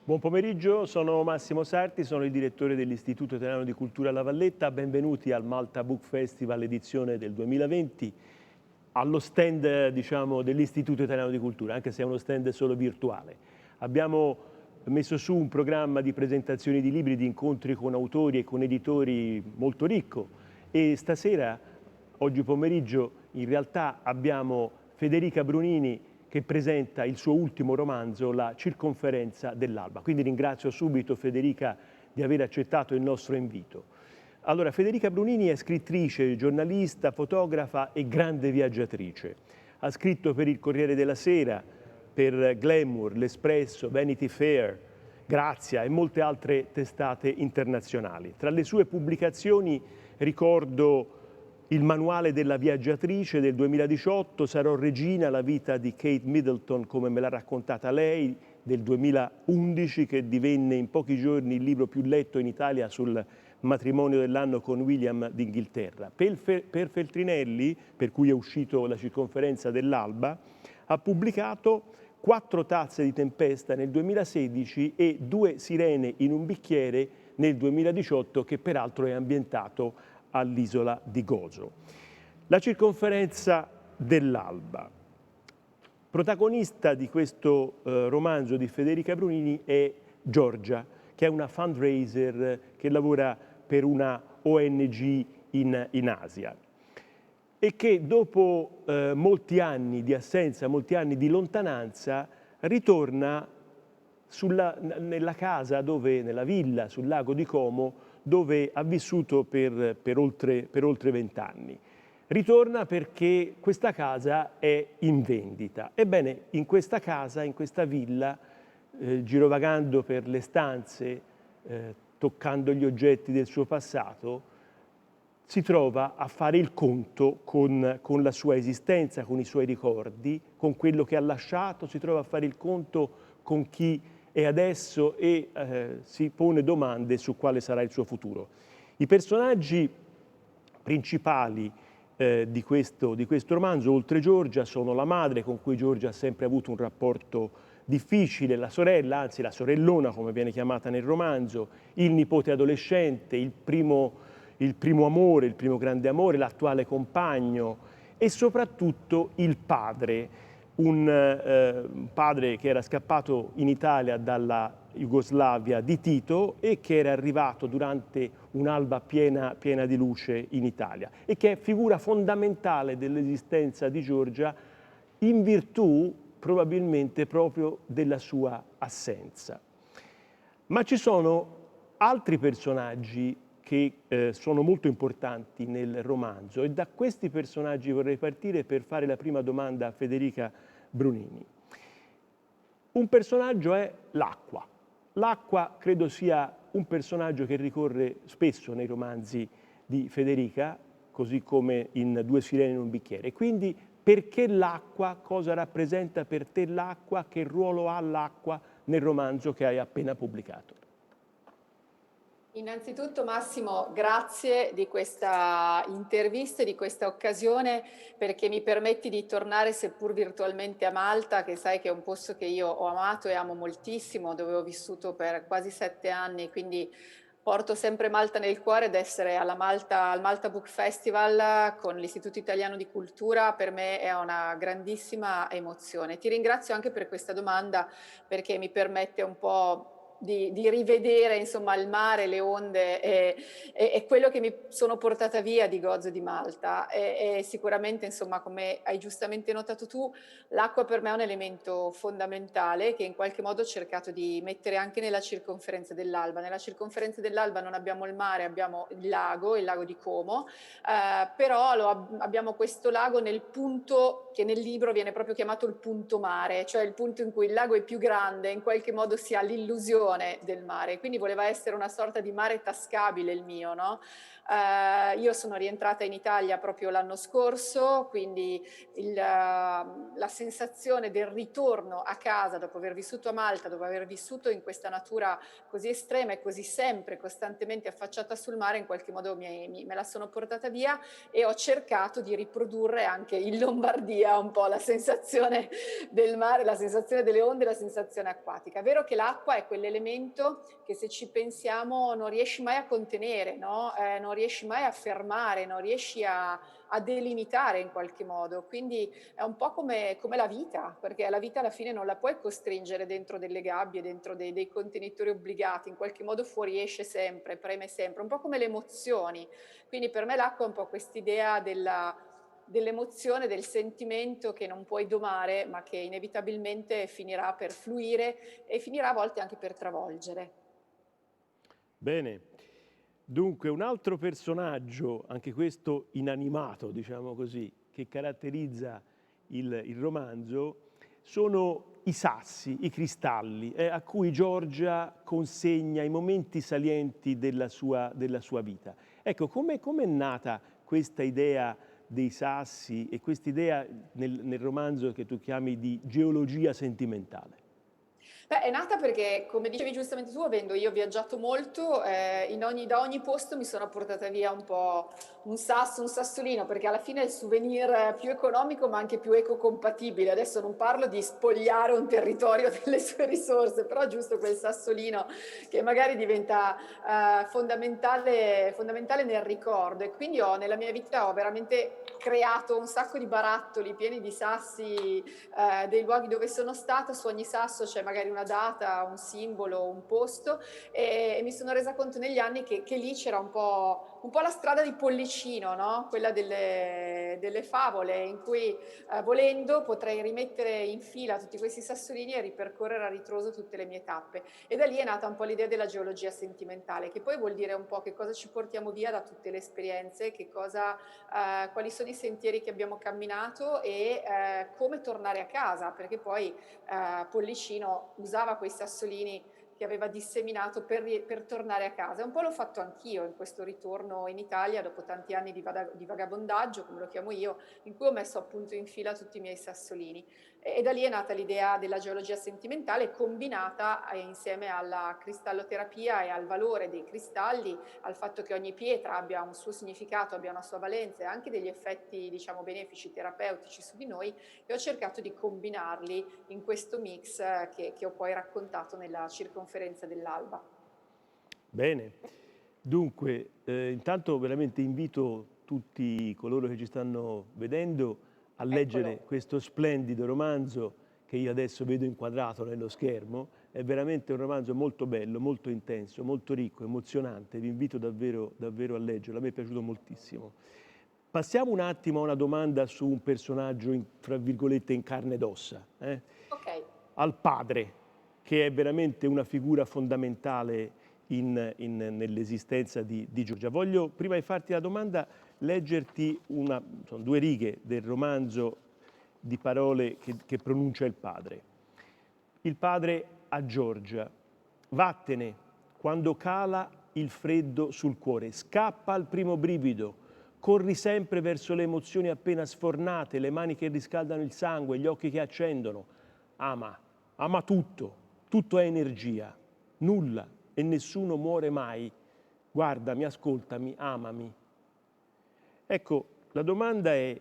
Buon pomeriggio, sono Massimo Sarti, sono il direttore dell'Istituto Italiano di Cultura La Valletta. Benvenuti al Malta Book Festival edizione del 2020, allo stand dell'Istituto Italiano di Cultura, anche se è uno stand solo virtuale. Abbiamo messo su un programma di presentazioni di libri, di incontri con autori e con editori molto ricco e stasera, oggi pomeriggio, in realtà abbiamo Federica Brunini che presenta il suo ultimo romanzo, La circonferenza dell'alba. Quindi ringrazio subito Federica di aver accettato il nostro invito. Allora, Federica Brunini è scrittrice, giornalista, fotografa e grande viaggiatrice. Ha scritto per il Corriere della Sera, per Glamour, L'Espresso, Vanity Fair, Grazia e molte altre testate internazionali. Tra le sue pubblicazioni ricordo il manuale della viaggiatrice del 2018, Sarò regina, la vita di Kate Middleton come me l'ha raccontata lei, del 2011, che divenne in pochi giorni il libro più letto in Italia sul matrimonio dell'anno con William d'Inghilterra. Per Feltrinelli, per cui è uscito La circonferenza dell'alba, ha pubblicato 4 tazze di tempesta nel 2016 e 2 sirene in un bicchiere nel 2018, che peraltro è ambientato all'isola di Gozo. La circonferenza dell'alba. Protagonista di questo romanzo di Federica Brunini è Giorgia, che è una fundraiser che lavora per una ONG in Asia e che dopo molti anni di assenza, molti anni di lontananza, ritorna nella casa nella villa sul lago di Como, dove ha vissuto per oltre 20 anni. Ritorna perché questa casa è in vendita. Ebbene, in questa casa, in questa villa, girovagando per le stanze, toccando gli oggetti del suo passato, si trova a fare il conto con la sua esistenza, con i suoi ricordi, con quello che ha lasciato, si trova a fare il conto con chi è adesso e si pone domande su quale sarà il suo futuro. I personaggi principali di questo romanzo, oltre Giorgia, sono la madre, con cui Giorgia ha sempre avuto un rapporto difficile, la sorella, anzi la sorellona come viene chiamata nel romanzo, il nipote adolescente, il primo amore, il primo grande amore, l'attuale compagno e soprattutto il padre, un padre che era scappato in Italia dalla Jugoslavia di Tito e che era arrivato durante un'alba piena di luce in Italia e che è figura fondamentale dell'esistenza di Giorgia in virtù probabilmente proprio della sua assenza. Ma ci sono altri personaggi che sono molto importanti nel romanzo e da questi personaggi vorrei partire per fare la prima domanda a Federica Brunini. Un personaggio è l'acqua. L'acqua credo sia un personaggio che ricorre spesso nei romanzi di Federica, così come in Due sirene in un bicchiere. Quindi perché l'acqua? Cosa rappresenta per te l'acqua? Che ruolo ha l'acqua nel romanzo che hai appena pubblicato? Innanzitutto Massimo, grazie di questa intervista e di questa occasione perché mi permetti di tornare seppur virtualmente a Malta, che sai che è un posto che io ho amato e amo moltissimo, dove ho vissuto per quasi 7 anni, quindi porto sempre Malta nel cuore ed essere al Malta Book Festival con l'Istituto Italiano di Cultura per me è una grandissima emozione. Ti ringrazio anche per questa domanda perché mi permette un po' di rivedere insomma il mare, le onde e quello che mi sono portata via di Gozo di Malta e sicuramente insomma come hai giustamente notato tu l'acqua per me è un elemento fondamentale che in qualche modo ho cercato di mettere anche nella circonferenza dell'Alba. Nella circonferenza dell'Alba non abbiamo il mare, abbiamo il lago di Como, però abbiamo questo lago nel punto che nel libro viene proprio chiamato il punto mare, cioè il punto in cui il lago è più grande, in qualche modo si ha l'illusione del mare, quindi voleva essere una sorta di mare tascabile il mio, no? Io sono rientrata in Italia proprio l'anno scorso, quindi la sensazione del ritorno a casa dopo aver vissuto a Malta, dopo aver vissuto in questa natura così estrema e così sempre costantemente affacciata sul mare, in qualche modo me la sono portata via e ho cercato di riprodurre anche in Lombardia un po' la sensazione del mare, la sensazione delle onde, la sensazione acquatica. È vero che l'acqua è quell'elemento che, se ci pensiamo, non riesci mai a contenere, no? Non riesci mai a fermare, non riesci a delimitare in qualche modo. Quindi è un po' come la vita, perché la vita alla fine non la puoi costringere dentro delle gabbie, dentro dei contenitori obbligati, in qualche modo fuoriesce sempre, preme sempre, un po' come le emozioni. Quindi per me l'acqua è un po' quest'idea dell'emozione, del sentimento che non puoi domare, ma che inevitabilmente finirà per fluire e finirà a volte anche per travolgere. Bene, dunque un altro personaggio, anche questo inanimato, diciamo così, che caratterizza il romanzo sono i sassi, i cristalli, a cui Giorgia consegna i momenti salienti della sua vita. Ecco, come è nata questa idea dei sassi e quest'idea nel romanzo che tu chiami di geologia sentimentale? Beh, è nata perché, come dicevi giustamente tu, avendo io viaggiato molto, da ogni posto mi sono portata via un po' un sasso, un sassolino, perché alla fine è il souvenir più economico ma anche più ecocompatibile. Adesso non parlo di spogliare un territorio delle sue risorse, però giusto quel sassolino che magari diventa fondamentale nel ricordo. E quindi nella mia vita ho veramente creato un sacco di barattoli pieni di sassi dei luoghi dove sono stata. Su ogni sasso c'è magari una data, un simbolo, un posto, e mi sono resa conto negli anni che lì c'era un po' la strada di Pollicino, no? Quella delle favole, in cui volendo potrei rimettere in fila tutti questi sassolini e ripercorrere a ritroso tutte le mie tappe. E da lì è nata un po' l'idea della geologia sentimentale, che poi vuol dire un po' che cosa ci portiamo via da tutte le esperienze, quali sono i sentieri che abbiamo camminato e come tornare a casa, perché poi Pollicino usava quei sassolini che aveva disseminato per tornare a casa. Un po' l'ho fatto anch'io in questo ritorno in Italia dopo tanti anni di vagabondaggio, come lo chiamo io, in cui ho messo appunto in fila tutti i miei sassolini. E da lì è nata l'idea della geologia sentimentale, combinata insieme alla cristalloterapia e al valore dei cristalli, al fatto che ogni pietra abbia un suo significato, abbia una sua valenza e anche degli effetti, diciamo, benefici, terapeutici su di noi, e ho cercato di combinarli in questo mix che ho poi raccontato nella circonferenza dell'alba. Bene, dunque intanto veramente invito tutti coloro che ci stanno vedendo a leggere Eccolo. questo splendido romanzo che io adesso vedo inquadrato nello schermo. È veramente un romanzo molto bello, molto intenso, molto ricco, emozionante. Vi invito davvero, davvero a leggerlo, a me è piaciuto moltissimo. Passiamo un attimo a una domanda su un personaggio, fra virgolette, in carne ed ossa, Ok. al padre, che è veramente una figura fondamentale nell'esistenza di Giorgia. Voglio, prima di farti la domanda, leggerti sono 2 righe del romanzo di parole che pronuncia il padre. Il padre a Giorgia: vattene quando cala il freddo sul cuore, scappa al primo brivido, corri sempre verso le emozioni appena sfornate, le mani che riscaldano il sangue, gli occhi che accendono. Ama tutto, tutto è energia, nulla e nessuno muore mai. Guardami, ascoltami, amami. Ecco, la domanda è: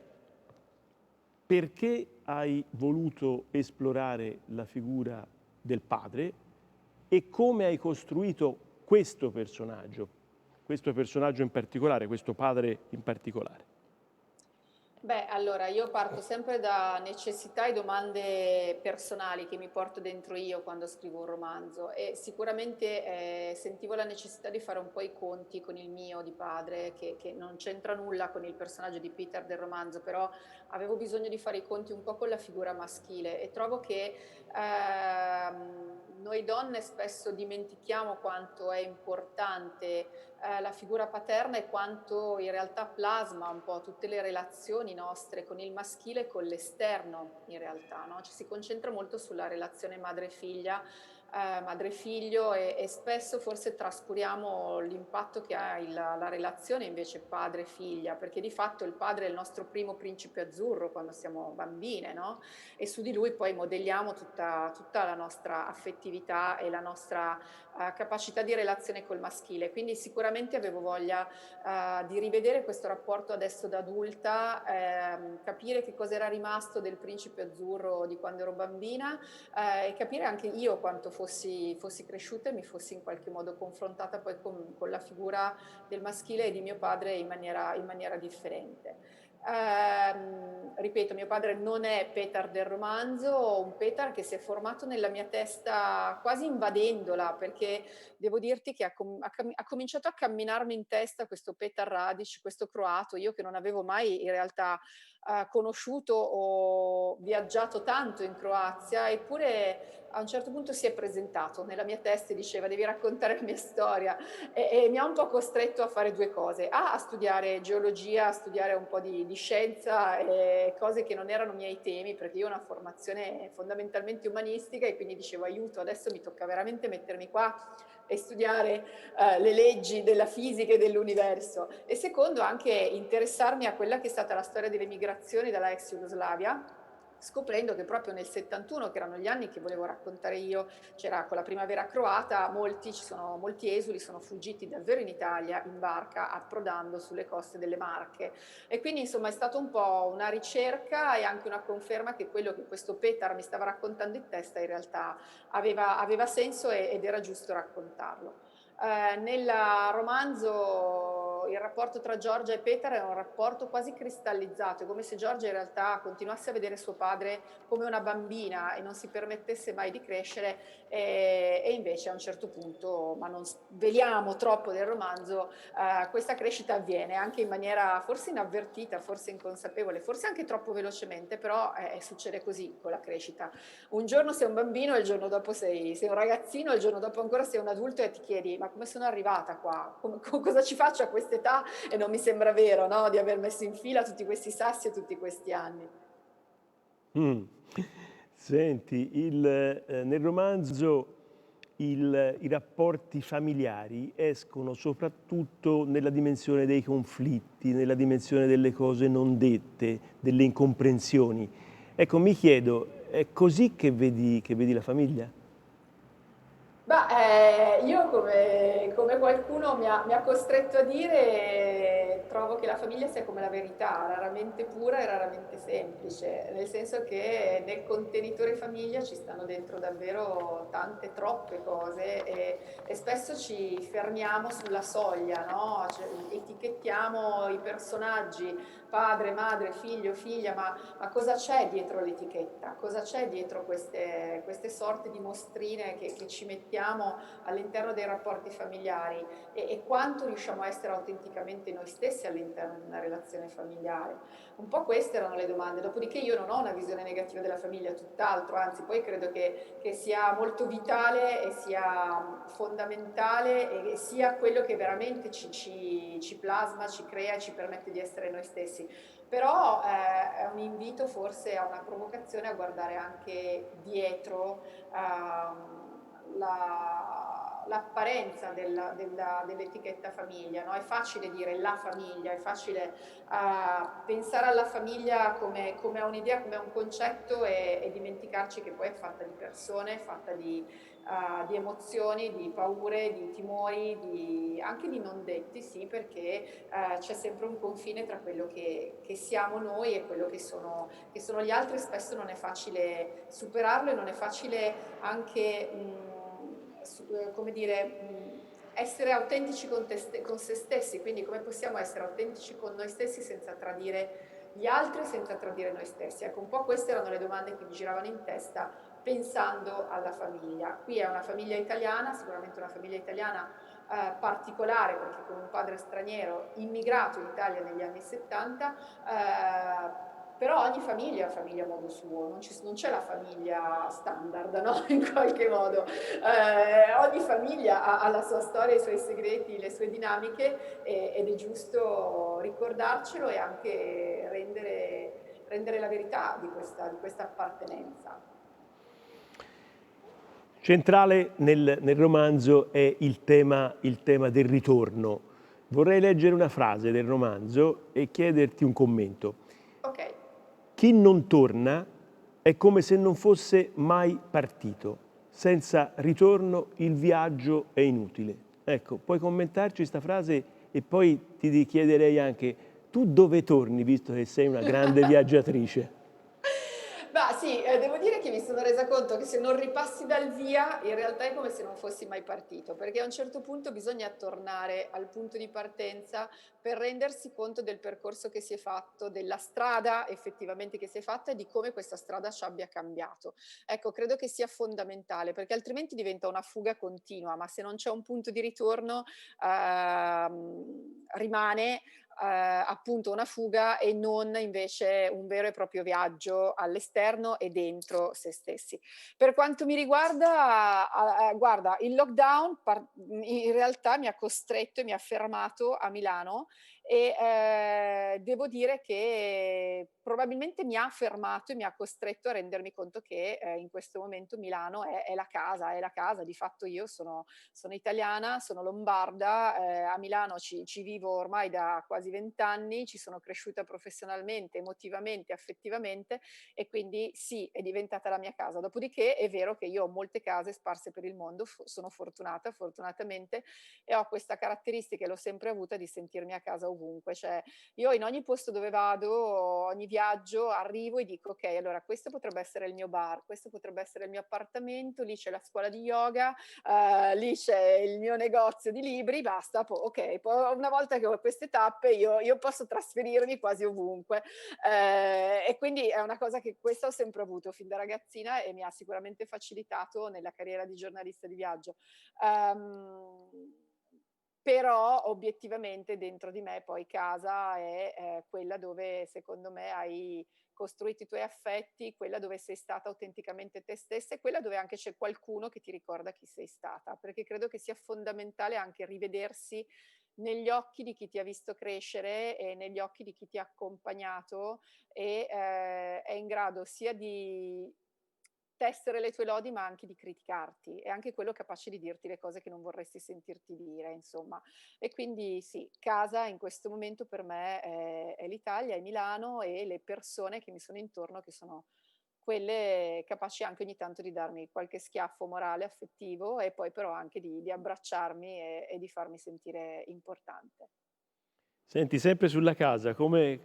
perché hai voluto esplorare la figura del padre e come hai costruito questo personaggio in particolare, questo padre in particolare? Beh, allora io parto sempre da necessità e domande personali che mi porto dentro io quando scrivo un romanzo, e sicuramente sentivo la necessità di fare un po' i conti con il mio di padre, che non c'entra nulla con il personaggio di Peter del romanzo, però avevo bisogno di fare i conti un po' con la figura maschile, e trovo che noi donne spesso dimentichiamo quanto è importante la figura paterna e quanto in realtà plasma un po' tutte le relazioni nostre con il maschile e con l'esterno, in realtà, no? Ci si concentra molto sulla relazione madre-figlia, madre e figlio, e spesso forse trascuriamo l'impatto che ha la relazione invece padre-figlia, perché di fatto il padre è il nostro primo principe azzurro quando siamo bambine, no? E su di lui poi modelliamo tutta la nostra affettività e la nostra capacità di relazione col maschile. Quindi sicuramente avevo voglia di rivedere questo rapporto adesso da adulta, capire che cosa era rimasto del principe azzurro di quando ero bambina, e capire anche io quanto fossi cresciuta e mi fossi in qualche modo confrontata poi con la figura del maschile e di mio padre in maniera differente. Ripeto, mio padre non è Petar del romanzo, un Petar che si è formato nella mia testa quasi invadendola, perché devo dirti che ha cominciato a camminarmi in testa questo Petar Radic, questo croato, io che non avevo mai in realtà conosciuto o viaggiato tanto in Croazia, eppure a un certo punto si è presentato nella mia testa e diceva devi raccontare la mia storia, e mi ha un po' costretto a fare due cose: a studiare geologia, a studiare un po' di scienza, cose che non erano miei temi, perché io ho una formazione fondamentalmente umanistica, e quindi dicevo aiuto, adesso mi tocca veramente mettermi qua e studiare le leggi della fisica e dell'universo. E secondo, anche interessarmi a quella che è stata la storia delle migrazioni dalla ex Jugoslavia, scoprendo che proprio nel 71, che erano gli anni che volevo raccontare io, c'era con la primavera croata, molti esuli sono fuggiti davvero in Italia in barca, approdando sulle coste delle Marche. E quindi insomma è stata un po' una ricerca e anche una conferma che quello che questo Petar mi stava raccontando in testa in realtà aveva senso ed era giusto raccontarlo. Nel romanzo il rapporto tra Giorgia e Petar è un rapporto quasi cristallizzato, è come se Giorgia in realtà continuasse a vedere suo padre come una bambina e non si permettesse mai di crescere, e invece a un certo punto, ma non sveliamo troppo del romanzo, questa crescita avviene anche in maniera forse inavvertita, forse inconsapevole, forse anche troppo velocemente, però succede così con la crescita. Un giorno sei un bambino e il giorno dopo sei un ragazzino, e il giorno dopo ancora sei un adulto e ti chiedi ma come sono arrivata qua? Cosa ci faccio a quest'età? E non mi sembra vero, no? Di aver messo in fila tutti questi sassi e tutti questi anni. Mm. Senti, nel romanzo i rapporti familiari escono soprattutto nella dimensione dei conflitti, nella dimensione delle cose non dette, delle incomprensioni. Ecco, mi chiedo, è così che vedi la famiglia? Io come qualcuno mi ha costretto a dire, trovo che la famiglia sia come la verità, raramente pura e raramente semplice, nel senso che nel contenitore famiglia ci stanno dentro davvero tante, troppe cose, e spesso ci fermiamo sulla soglia, no? Cioè, etichettiamo i personaggi, padre, madre, figlio, figlia, ma cosa c'è dietro l'etichetta? Cosa c'è dietro queste sorte di mostrine che ci mettiamo all'interno dei rapporti familiari, e quanto riusciamo a essere autenticamente noi stessi all'interno di una relazione familiare? Un po' queste erano le domande, dopodiché io non ho una visione negativa della famiglia, tutt'altro, anzi poi credo che sia molto vitale e sia fondamentale e sia quello che veramente ci plasma, ci crea e ci permette di essere noi stessi. Però è un invito, forse a una provocazione, a guardare anche dietro l'apparenza dell'etichetta famiglia, no? È facile dire la famiglia, è facile pensare alla famiglia come a un'idea, come a un concetto, e dimenticarci che poi è fatta di persone, fatta di emozioni, di paure, di timori, anche di non detti, sì, perché c'è sempre un confine tra quello che siamo noi e quello che sono gli altri. Spesso non è facile superarlo, e non è facile anche, come dire, essere autentici con se stessi, quindi come possiamo essere autentici con noi stessi senza tradire gli altri, senza tradire noi stessi. Ecco, un po' queste erano le domande che mi giravano in testa pensando alla famiglia. Qui è una famiglia italiana, sicuramente una famiglia italiana particolare, perché con un padre straniero immigrato in Italia negli anni 70, però ogni famiglia è famiglia a modo suo, non c'è la famiglia standard, no? In qualche modo. Ogni famiglia ha la sua storia, i suoi segreti, le sue dinamiche, ed è giusto ricordarcelo e anche rendere la verità di questa appartenenza. Centrale nel romanzo è il tema del ritorno. Vorrei leggere una frase del romanzo e chiederti un commento. Ok. Chi non torna è come se non fosse mai partito. Senza ritorno il viaggio è inutile. Ecco, puoi commentarci questa frase e poi ti chiederei anche tu dove torni, visto che sei una grande viaggiatrice? Ma sì, devo dire che mi sono resa conto che se non ripassi dal via, in realtà è come se non fossi mai partito, perché a un certo punto bisogna tornare al punto di partenza per rendersi conto del percorso che si è fatto, della strada effettivamente che si è fatta e di come questa strada ci abbia cambiato. Ecco, credo che sia fondamentale, perché altrimenti diventa una fuga continua, ma se non c'è un punto di ritorno, rimane appunto una fuga e non invece un vero e proprio viaggio all'esterno e dentro se stessi. Per quanto mi riguarda, guarda, il lockdown in realtà mi ha costretto e mi ha fermato a Milano e devo dire che probabilmente mi ha fermato e mi ha costretto a rendermi conto che in questo momento Milano è la casa, è la casa. Di fatto io sono italiana, sono lombarda, a Milano ci vivo ormai da quasi 20 anni, ci sono cresciuta professionalmente, emotivamente, affettivamente e quindi sì, è diventata la mia casa. Dopodiché è vero che io ho molte case sparse per il mondo, sono fortunata, fortunatamente, e ho questa caratteristica, e l'ho sempre avuta, di sentirmi a casa ovunque. Cioè, io in ogni posto dove vado, ogni viaggio, arrivo e dico: ok, allora questo potrebbe essere il mio bar, questo potrebbe essere il mio appartamento, lì c'è la scuola di yoga, lì c'è il mio negozio di libri, basta, ok, poi una volta che ho queste tappe io posso trasferirmi quasi ovunque. E quindi è una cosa che questa ho sempre avuto fin da ragazzina e mi ha sicuramente facilitato nella carriera di giornalista di viaggio. Um, Però obiettivamente dentro di me poi casa è quella dove secondo me hai costruito i tuoi affetti, quella dove sei stata autenticamente te stessa e quella dove anche c'è qualcuno che ti ricorda chi sei stata, perché credo che sia fondamentale anche rivedersi negli occhi di chi ti ha visto crescere e negli occhi di chi ti ha accompagnato e è in grado sia di tessere le tue lodi, ma anche di criticarti. È anche quello capace di dirti le cose che non vorresti sentirti dire, insomma. E quindi sì, casa in questo momento per me è l'Italia, è Milano e le persone che mi sono intorno, che sono quelle capaci anche ogni tanto di darmi qualche schiaffo morale, affettivo e poi però anche di abbracciarmi e di farmi sentire importante. Senti, sempre sulla casa, come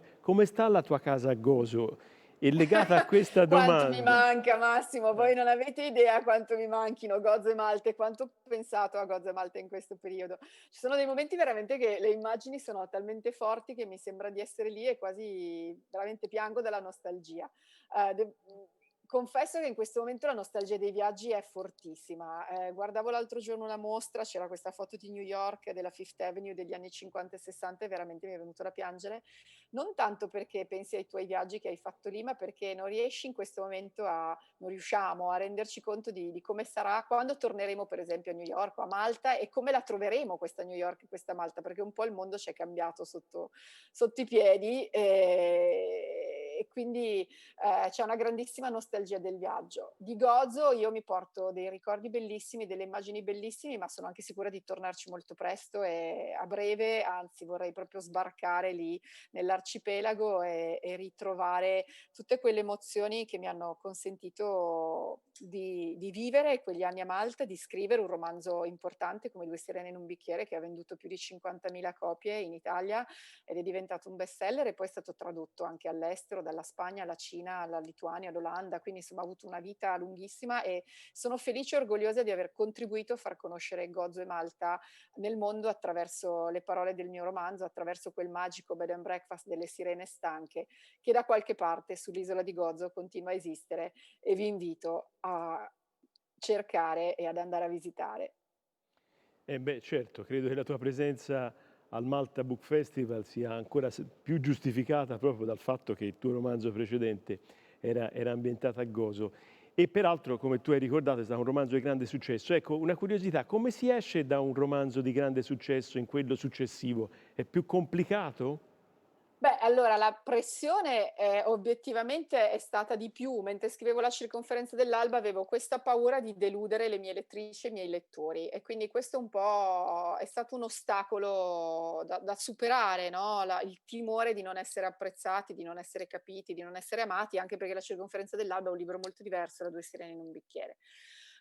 sta la tua casa a Gozo? È legata a questa Quanto mi domanda. manca Massimo, voi non avete idea quanto mi manchino Gozo e Malte, quanto ho pensato a Gozo e Malte in questo periodo. Ci sono dei momenti veramente che le immagini sono talmente forti che mi sembra di essere lì e quasi veramente piango dalla nostalgia. Confesso che in questo momento la nostalgia dei viaggi è fortissima. Guardavo l'altro giorno una mostra, c'era questa foto di New York della Fifth Avenue degli anni 50 e 60 e veramente mi è venuto da piangere non tanto perché pensi ai tuoi viaggi che hai fatto lì, ma perché non riesci in questo momento non riusciamo a renderci conto di come sarà quando torneremo per esempio a New York o a Malta e come la troveremo questa New York e questa Malta, perché un po' il mondo ci è cambiato sotto i piedi e quindi c'è una grandissima nostalgia del viaggio. Di Gozo io mi porto dei ricordi bellissimi, delle immagini bellissime, ma sono anche sicura di tornarci molto presto e a breve, anzi vorrei proprio sbarcare lì nell'arcipelago e ritrovare tutte quelle emozioni che mi hanno consentito di vivere quegli anni a Malta, di scrivere un romanzo importante come Due sirene in un bicchiere che ha venduto più di 50.000 copie in Italia ed è diventato un bestseller e poi è stato tradotto anche all'estero, dalla Spagna alla Cina, alla Lituania, all'Olanda, quindi insomma ha avuto una vita lunghissima e sono felice e orgogliosa di aver contribuito a far conoscere Gozo e Malta nel mondo attraverso le parole del mio romanzo, attraverso quel magico bed and breakfast delle sirene stanche che da qualche parte sull'isola di Gozo continua a esistere e vi invito a cercare e ad andare a visitare. Eh beh, certo, credo che la tua presenza al Malta Book Festival sia ancora più giustificata proprio dal fatto che il tuo romanzo precedente era ambientato a Gozo. E peraltro, come tu hai ricordato, è stato un romanzo di grande successo. Ecco, una curiosità, come si esce da un romanzo di grande successo in quello successivo? È più complicato? Beh, allora la pressione, obiettivamente è stata di più. Mentre scrivevo la circonferenza dell'alba avevo questa paura di deludere le mie lettrici e i miei lettori e quindi questo un po' è stato un ostacolo da superare, no, il timore di non essere apprezzati, di non essere capiti, di non essere amati, anche perché la circonferenza dell'alba è un libro molto diverso da Due sirene in un bicchiere.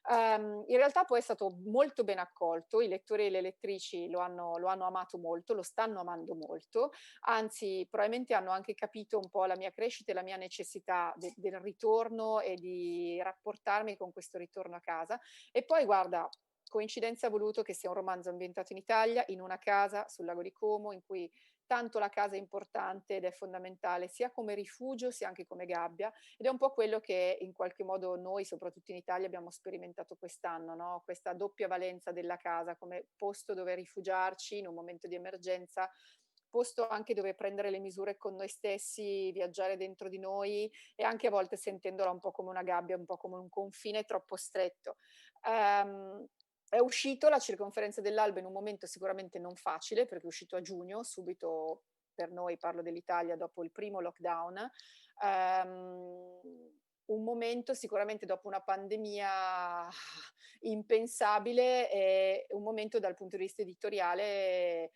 In realtà poi è stato molto ben accolto, i lettori e le lettrici lo hanno amato molto, lo stanno amando molto, anzi probabilmente hanno anche capito un po' la mia crescita e la mia necessità del ritorno e di rapportarmi con questo ritorno a casa. E poi guarda, coincidenza ha voluto che sia un romanzo ambientato in Italia, in una casa sul lago di Como, in cui tanto la casa è importante ed è fondamentale sia come rifugio sia anche come gabbia, ed è un po' quello che in qualche modo noi, soprattutto in Italia, abbiamo sperimentato quest'anno, no? Questa doppia valenza della casa come posto dove rifugiarci in un momento di emergenza, posto anche dove prendere le misure con noi stessi, viaggiare dentro di noi e anche a volte sentendola un po' come una gabbia, un po' come un confine troppo stretto. Ehm, è uscito La circonferenza dell'alba in un momento sicuramente non facile, perché è uscito a giugno, subito per noi, parlo dell'Italia, dopo il primo lockdown. Un momento sicuramente dopo una pandemia impensabile e un momento dal punto di vista editoriale,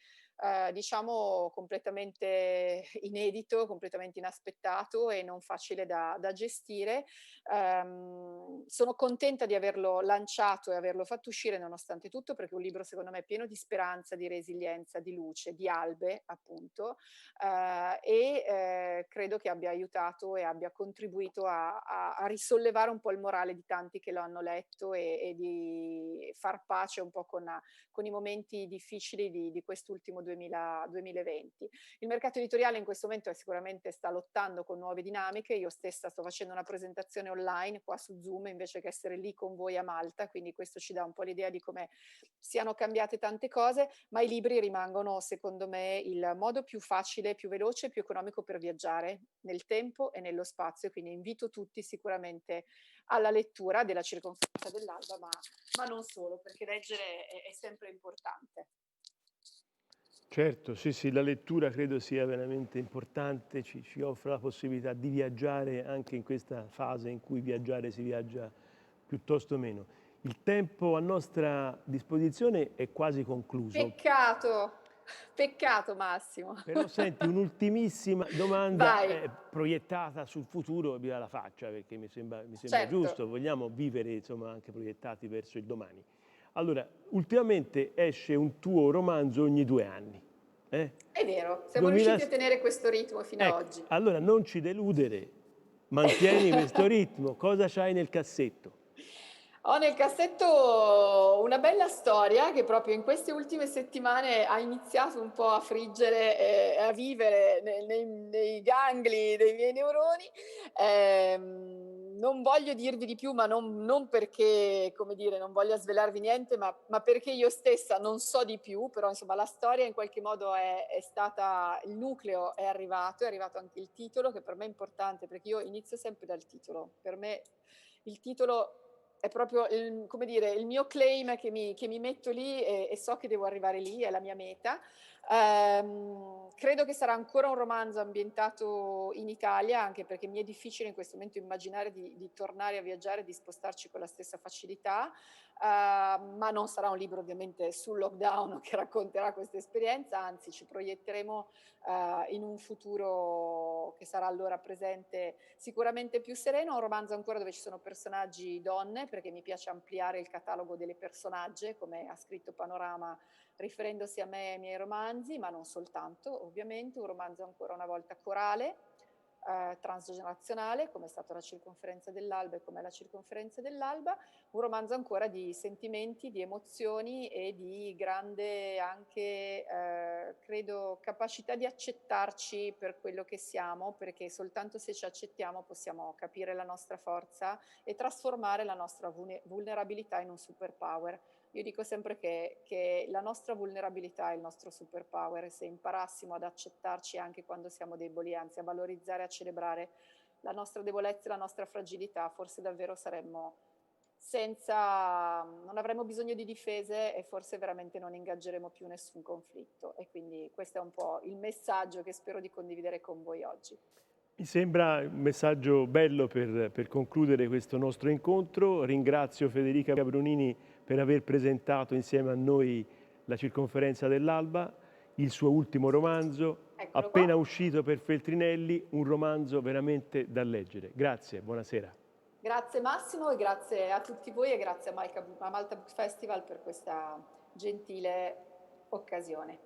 diciamo completamente inedito, completamente inaspettato e non facile da gestire. Sono contenta di averlo lanciato e averlo fatto uscire nonostante tutto, perché è un libro secondo me pieno di speranza, di resilienza, di luce, di albe appunto, credo che abbia aiutato e abbia contribuito a risollevare un po' il morale di tanti che lo hanno letto e di far pace un po' con i momenti difficili di quest'ultimo 2020. Il mercato editoriale in questo momento sicuramente sta lottando con nuove dinamiche. Io stessa sto facendo una presentazione online qua su Zoom invece che essere lì con voi a Malta, quindi questo ci dà un po' l'idea di come siano cambiate tante cose, ma i libri rimangono secondo me il modo più facile, più veloce e più economico per viaggiare nel tempo e nello spazio, quindi invito tutti sicuramente alla lettura della circonferenza dell'alba, ma non solo, perché leggere è sempre importante. Certo, sì, sì, la lettura credo sia veramente importante, ci offre la possibilità di viaggiare anche in questa fase in cui viaggiare si viaggia piuttosto meno. Il tempo a nostra disposizione è quasi concluso, Peccato, peccato Massimo. però senti, un'ultimissima domanda Vai, proiettata sul futuro, via la faccia, perché mi sembra certo. giusto, vogliamo vivere insomma anche proiettati verso il domani. Allora, ultimamente esce un tuo romanzo ogni 2 anni. Eh? È vero, siamo 2000 riusciti a tenere questo ritmo fino a Ecco, oggi. allora non ci deludere, mantieni questo ritmo. Cosa c'hai nel cassetto? Ho nel cassetto una bella storia che proprio in queste ultime settimane ha iniziato un po' a friggere e a vivere nei gangli dei miei neuroni. Non voglio dirvi di più, ma non perché, come dire, non voglia svelarvi niente, ma perché io stessa non so di più, però insomma la storia in qualche modo è stata, il nucleo è arrivato anche il titolo, che per me è importante, perché io inizio sempre dal titolo. Per me il titolo è proprio come dire, il mio claim che mi metto lì e so che devo arrivare lì, è la mia meta. Credo che sarà ancora un romanzo ambientato in Italia, anche perché mi è difficile in questo momento immaginare di tornare a viaggiare, di spostarci con la stessa facilità, ma non sarà un libro ovviamente sul lockdown che racconterà questa esperienza, anzi ci proietteremo in un futuro che sarà allora presente sicuramente più sereno, un romanzo ancora dove ci sono personaggi donne, perché mi piace ampliare il catalogo delle personagge, come ha scritto Panorama riferendosi a me e ai miei romanzi, ma non soltanto, ovviamente, un romanzo ancora una volta corale, transgenerazionale, come è stata la circonferenza dell'alba e come è la circonferenza dell'alba, un romanzo ancora di sentimenti, di emozioni e di grande anche, credo, capacità di accettarci per quello che siamo, perché soltanto se ci accettiamo possiamo capire la nostra forza e trasformare la nostra vulnerabilità in un superpower. Io dico sempre che la nostra vulnerabilità è il nostro superpower, e se imparassimo ad accettarci anche quando siamo deboli, anzi a valorizzare e a celebrare la nostra debolezza e la nostra fragilità, forse davvero non avremo bisogno di difese e forse veramente non ingaggeremo più nessun conflitto. E quindi questo è un po' il messaggio che spero di condividere con voi oggi. Mi sembra un messaggio bello per concludere questo nostro incontro. Ringrazio Federica Brunini per aver presentato insieme a noi la Circonferenza dell'Alba, il suo ultimo romanzo, Eccolo appena qua. uscito per Feltrinelli, un romanzo veramente da leggere. Grazie, buonasera. Grazie Massimo e grazie a tutti voi e grazie a Malta Book Festival per questa gentile occasione.